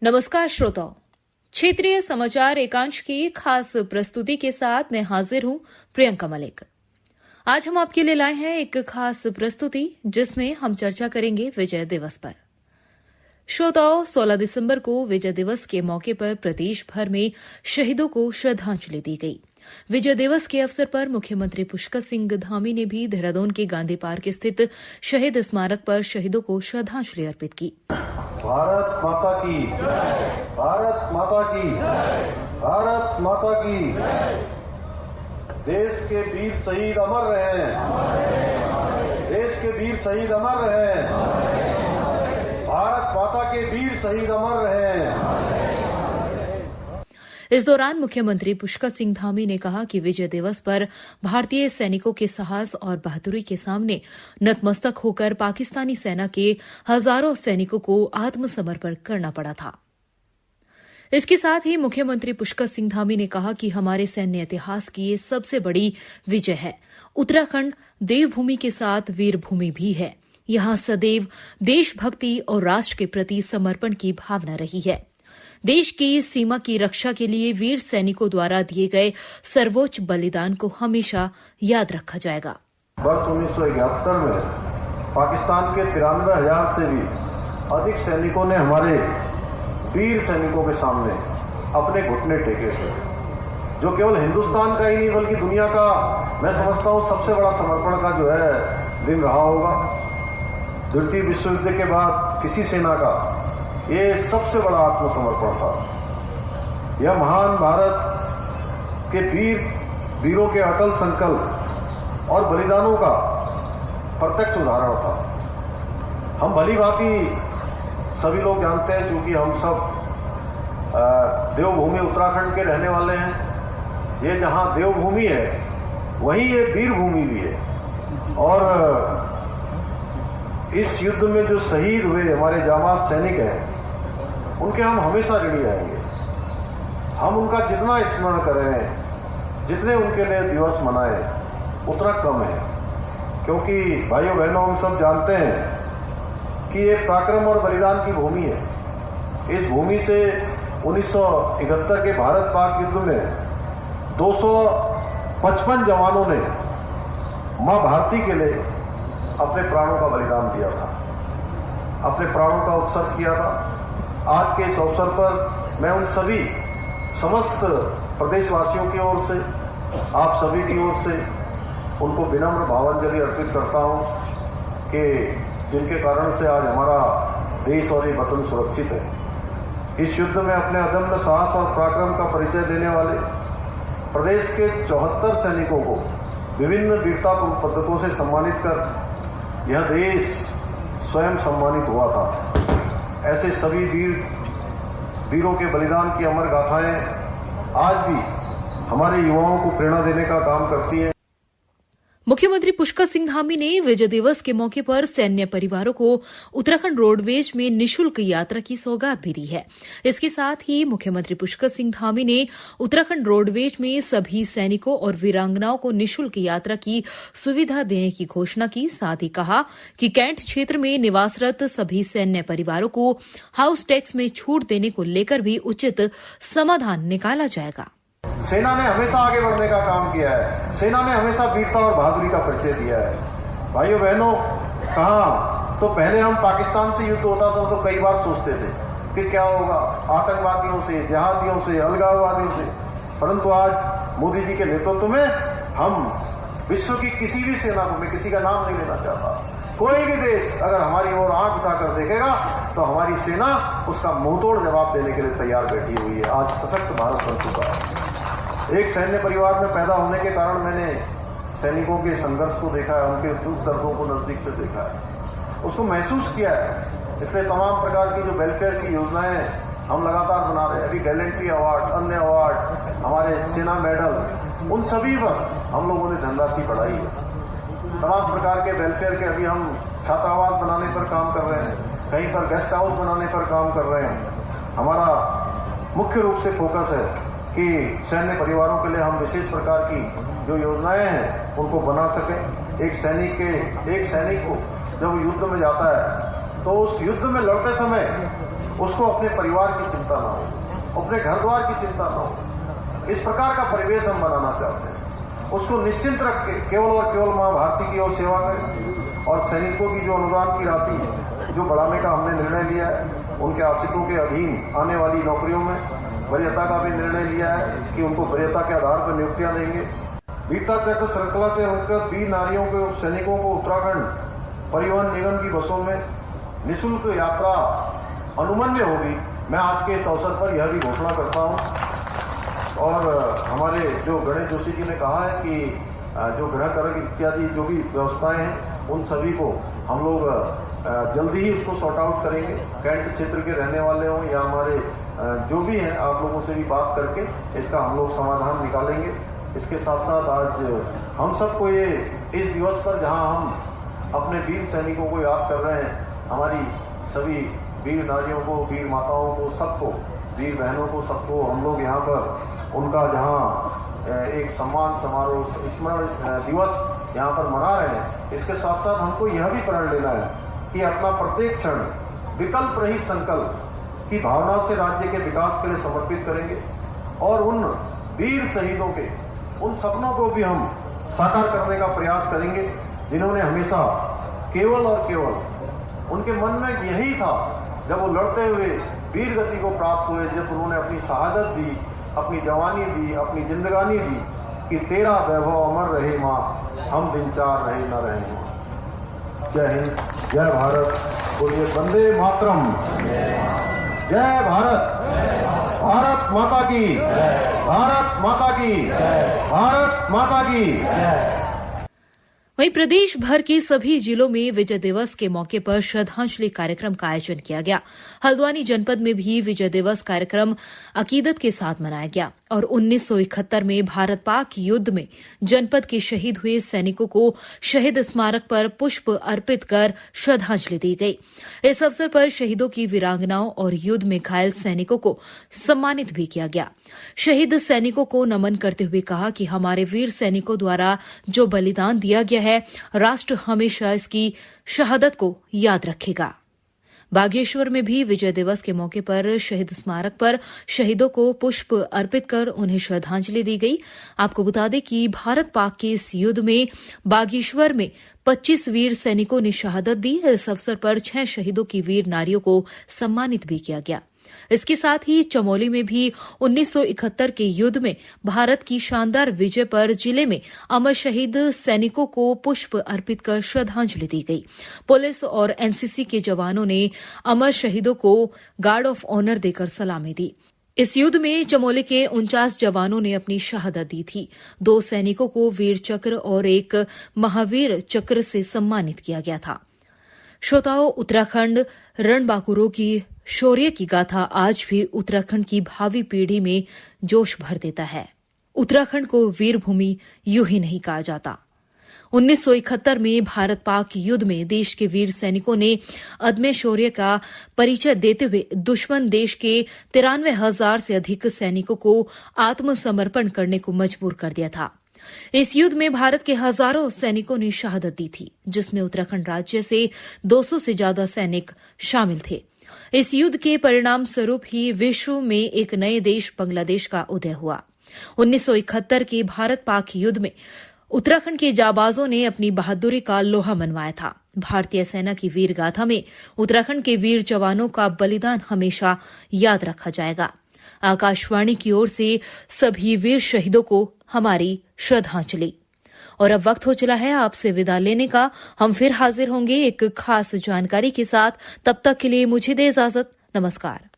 नमस्कार श्रोताओं, क्षेत्रीय समाचार एकांश की खास प्रस्तुति के साथ मैं हाजिर हूं प्रियंका मलिक। आज हम आपके लिए लाए हैं एक खास प्रस्तुति जिसमें हम चर्चा करेंगे विजय दिवस पर। श्रोताओं, 16 दिसंबर को विजय दिवस के मौके पर प्रदेश भर में शहीदों को श्रद्धांजलि दी गई। विजय दिवस के अवसर पर मुख्यमंत्री पुष्कर सिंह धामी ने भी देहरादून के गांधी पार्क स्थित शहीद स्मारक पर शहीदों को श्रद्धांजलि अर्पित की। भारत माता की, भारत माता की, भारत माता की। देश के वीर शहीद अमर रहे, देश के वीर शहीद अमर रहे, भारत माता के वीर शहीद अमर रहे। इस दौरान मुख्यमंत्री पुष्कर सिंह धामी ने कहा कि विजय दिवस पर भारतीय सैनिकों के साहस और बहादुरी के सामने नतमस्तक होकर पाकिस्तानी सेना के हजारों सैनिकों को आत्मसमर्पण करना पड़ा था। इसके साथ ही मुख्यमंत्री पुष्कर सिंह धामी ने कहा कि हमारे सैन्य इतिहास की ये सबसे बड़ी विजय है। उत्तराखंड देवभूमि के साथ वीरभूमि भी है। यहां सदैव देशभक्ति और राष्ट्र के प्रति समर्पण की भावना रही है। देश की सीमा की रक्षा के लिए वीर सैनिकों द्वारा दिए गए सर्वोच्च बलिदान को हमेशा याद रखा जाएगा। वर्ष 1971 में पाकिस्तान के 93,000 से भी अधिक सैनिकों ने हमारे वीर सैनिकों के सामने अपने घुटने टेके थे, जो केवल हिंदुस्तान का ही नहीं बल्कि दुनिया का, मैं समझता हूं, सबसे बड़ा समर्पण का जो है दिन रहा होगा। द्वितीय विश्व युद्ध के बाद किसी सेना का ये सबसे बड़ा आत्मसमर्पण था। यह महान भारत के वीरों के अटल संकल्प और बलिदानों का प्रत्यक्ष उदाहरण था। हम भली भांति सभी लोग जानते हैं, क्योंकि हम सब देवभूमि उत्तराखंड के रहने वाले हैं। ये जहां देवभूमि है वहीं ये वीरभूमि भी है। और इस युद्ध में जो शहीद हुए हमारे जांबाज सैनिक हैं, उनके हम हमेशा ऋणी रहेंगे। हम उनका जितना स्मरण करें, जितने उनके लिए दिवस मनाएं, उतना कम है। क्योंकि भाइयों बहनों, हम सब जानते हैं कि ये पराक्रम और बलिदान की भूमि है। इस भूमि से 1971 के भारत पाक युद्ध में 255 जवानों ने मां भारती के लिए अपने प्राणों का बलिदान दिया था, अपने प्राणों का उत्सर्ग किया था। आज के इस अवसर पर मैं उन सभी समस्त प्रदेशवासियों की ओर से, आप सभी की ओर से उनको विनम्र भावांजलि अर्पित करता हूं कि जिनके कारण से आज हमारा देश और ये वतन सुरक्षित है। इस युद्ध में अपने अदम्य साहस और पराक्रम का परिचय देने वाले प्रदेश के 74 सैनिकों को विभिन्न वीरता पदकों से सम्मानित कर यह देश स्वयं सम्मानित हुआ था। ऐसे सभी वीरों के बलिदान की अमर गाथाएं आज भी हमारे युवाओं को प्रेरणा देने का काम करती हैं। मुख्यमंत्री पुष्कर सिंह धामी ने विजय दिवस के मौके पर सैन्य परिवारों को उत्तराखंड रोडवेज में निःशुल्क यात्रा की सौगात भी दी है। इसके साथ ही मुख्यमंत्री पुष्कर सिंह धामी ने उत्तराखंड रोडवेज में सभी सैनिकों और वीरांगनाओं को निःशुल्क यात्रा की सुविधा देने की घोषणा की। साथ ही कहा कि कैंट क्षेत्र में निवासरत सभी सैन्य परिवारों को हाउस टैक्स में छूट देने को लेकर भी उचित समाधान निकाला जाएगा। सेना ने हमेशा आगे बढ़ने का काम किया है। सेना ने हमेशा वीरता और बहादुरी का परिचय दिया है। भाइयों बहनों, कहा तो पहले हम पाकिस्तान से युद्ध होता था तो कई बार सोचते थे कि क्या होगा आतंकवादियों से, जिहादियों से, अलगाववादियों से। परंतु आज मोदी जी के नेतृत्व में हम विश्व की किसी भी सेना को, मैं किसी का नाम नहीं लेना चाहता, कोई भी देश अगर हमारी ओर आंख उठाकर देखेगा तो हमारी सेना उसका मुंहतोड़ जवाब देने के लिए तैयार बैठी हुई है। आज सशक्त भारत बन चुका है। एक सैन्य परिवार में पैदा होने के कारण मैंने सैनिकों के संघर्ष को देखा है, उनके दुख दर्दों को नजदीक से देखा है, उसको महसूस किया है। इसलिए तमाम प्रकार की जो वेलफेयर की योजनाएं हम लगातार बना रहे हैं। अभी गैलेंट्री अवार्ड, अन्य अवार्ड, हमारे सेना मेडल, उन सभी पर हम लोगों ने धनराशि बढ़ाई है। तमाम प्रकार के वेलफेयर के अभी हम छात्रावास बनाने पर काम कर रहे हैं, कहीं पर गेस्ट हाउस बनाने पर काम कर रहे हैं। हमारा मुख्य रूप से फोकस है कि सैन्य परिवारों के लिए हम विशेष प्रकार की जो योजनाएं हैं उनको बना सकें। एक सैनिक को जब युद्ध में जाता है तो उस युद्ध में लड़ते समय उसको अपने परिवार की चिंता ना हो, अपने घर द्वार की चिंता ना हो। इस प्रकार का परिवेश हम बनाना चाहते हैं। उसको निश्चिंत रख के केवल और केवल मां भारती की ओर सेवा करें और सैनिकों की जो अनुदान की राशि जो बढ़ाने का हमने निर्णय लिया है, उनके आश्रितों के अधीन आने वाली नौकरियों में वरीयता का भी निर्णय लिया है कि उनको वरीयता के आधार पर नियुक्तियां देंगे। वीरता चक्र श्रृंखला से अलंकृत वीर नारियों को सैनिकों को उत्तराखंड परिवहन निगम की बसों में निःशुल्क यात्रा अनुमन्य होगी। मैं आज के इस अवसर पर यह भी घोषणा करता हूं। और हमारे जो गणेश जोशी जी ने कहा है कि जो गृह कर इत्यादि जो भी व्यवस्थाएं हैं उन सभी को हम लोग जल्दी ही उसको सॉर्ट आउट करेंगे। कैंट क्षेत्र के रहने वाले हों या हमारे जो भी हैं, आप लोगों से भी बात करके इसका हम लोग समाधान निकालेंगे। इसके साथ साथ आज हम सबको ये इस दिवस पर जहां हम अपने वीर सैनिकों को याद कर रहे हैं, हमारी सभी वीर नारियों को, वीर माताओं को, सबको, वीर बहनों को, सबको हम लोग यहाँ पर उनका जहाँ एक सम्मान समारोह स्मरण दिवस यहाँ पर मना रहे हैं। इसके साथ साथ हमको यह भी प्रण लेना है कि अपना प्रत्येक क्षण विकल्प रहित संकल्प की भावना से राज्य के विकास के लिए समर्पित करेंगे और उन वीर शहीदों के उन सपनों को भी हम साकार करने का प्रयास करेंगे जिन्होंने हमेशा केवल और केवल उनके मन में यही था जब वो लड़ते हुए वीर गति को प्राप्त हुए, जब उन्होंने अपनी शहादत दी, अपनी जवानी दी, अपनी जिंदगानी दी कि तेरा वैभव अमर रहे मां, हम दिन चार रहे न रहे। जय हिंद, जय भारत, बोलिए वंदे मातरम। जय भारत, भारत माता की, भारत माता की, भारत माता की। वहीं प्रदेश भर के सभी जिलों में विजय दिवस के मौके पर श्रद्धांजलि कार्यक्रम का आयोजन किया गया। हल्द्वानी जनपद में भी विजय दिवस कार्यक्रम अकीदत के साथ मनाया गया और 1971 में भारत पाक युद्ध में जनपद के शहीद हुए सैनिकों को शहीद स्मारक पर पुष्प अर्पित कर श्रद्धांजलि दी गई। इस अवसर पर शहीदों की वीरांगनाओं और युद्ध में घायल सैनिकों को सम्मानित भी किया गया। शहीद सैनिकों को नमन करते हुए कहा कि हमारे वीर सैनिकों द्वारा जो बलिदान दिया गया है, राष्ट्र हमेशा इसकी शहादत को याद रखेगा। बागेश्वर में भी विजय दिवस के मौके पर शहीद स्मारक पर शहीदों को पुष्प अर्पित कर उन्हें श्रद्धांजलि दी गई। आपको बता दें कि भारत पाक के इस युद्ध में बागेश्वर में 25 वीर सैनिकों ने शहादत दी। इस अवसर पर 6 शहीदों की वीर नारियों को सम्मानित भी किया गया। इसके साथ ही चमोली में भी 1971 के युद्ध में भारत की शानदार विजय पर जिले में अमर शहीद सैनिकों को पुष्प अर्पित कर श्रद्धांजलि दी गई। पुलिस और एनसीसी के जवानों ने अमर शहीदों को गार्ड ऑफ ऑनर देकर सलामी दी। इस युद्ध में चमोली के 49 जवानों ने अपनी शहादत दी थी। 2 सैनिकों को वीर चक्र और 1 महावीर चक्र से सम्मानित किया गया था। श्रोताओं, उत्तराखंड रणबांकुरों की शौर्य की गाथा आज भी उत्तराखंड की भावी पीढ़ी में जोश भर देता है। उत्तराखंड को वीर भूमि यूं ही नहीं कहा जाता। 1971 में भारत पाक युद्ध में देश के वीर सैनिकों ने अदम्य शौर्य का परिचय देते हुए दुश्मन देश के 93,000 से अधिक सैनिकों को आत्मसमर्पण करने को मजबूर कर दिया था। इस युद्ध में भारत के हजारों सैनिकों ने शहादत दी थी, जिसमें उत्तराखंड राज्य से 200 से ज्यादा सैनिक शामिल थे। इस युद्ध के परिणाम स्वरूप ही विश्व में एक नए देश बांग्लादेश का उदय हुआ। 1971 के भारत पाक युद्ध में उत्तराखंड के जाबाजों ने अपनी बहादुरी का लोहा मनवाया था। भारतीय सेना की वीर गाथा में उत्तराखंड के वीर जवानों का बलिदान हमेशा याद रखा जाएगा। आकाशवाणी की ओर से सभी वीर शहीदों को हमारी श्रद्धांजलि। और अब वक्त हो चला है आपसे विदा लेने का। हम फिर हाजिर होंगे एक खास जानकारी के साथ। तब तक के लिए मुझे दे इजाजत। नमस्कार।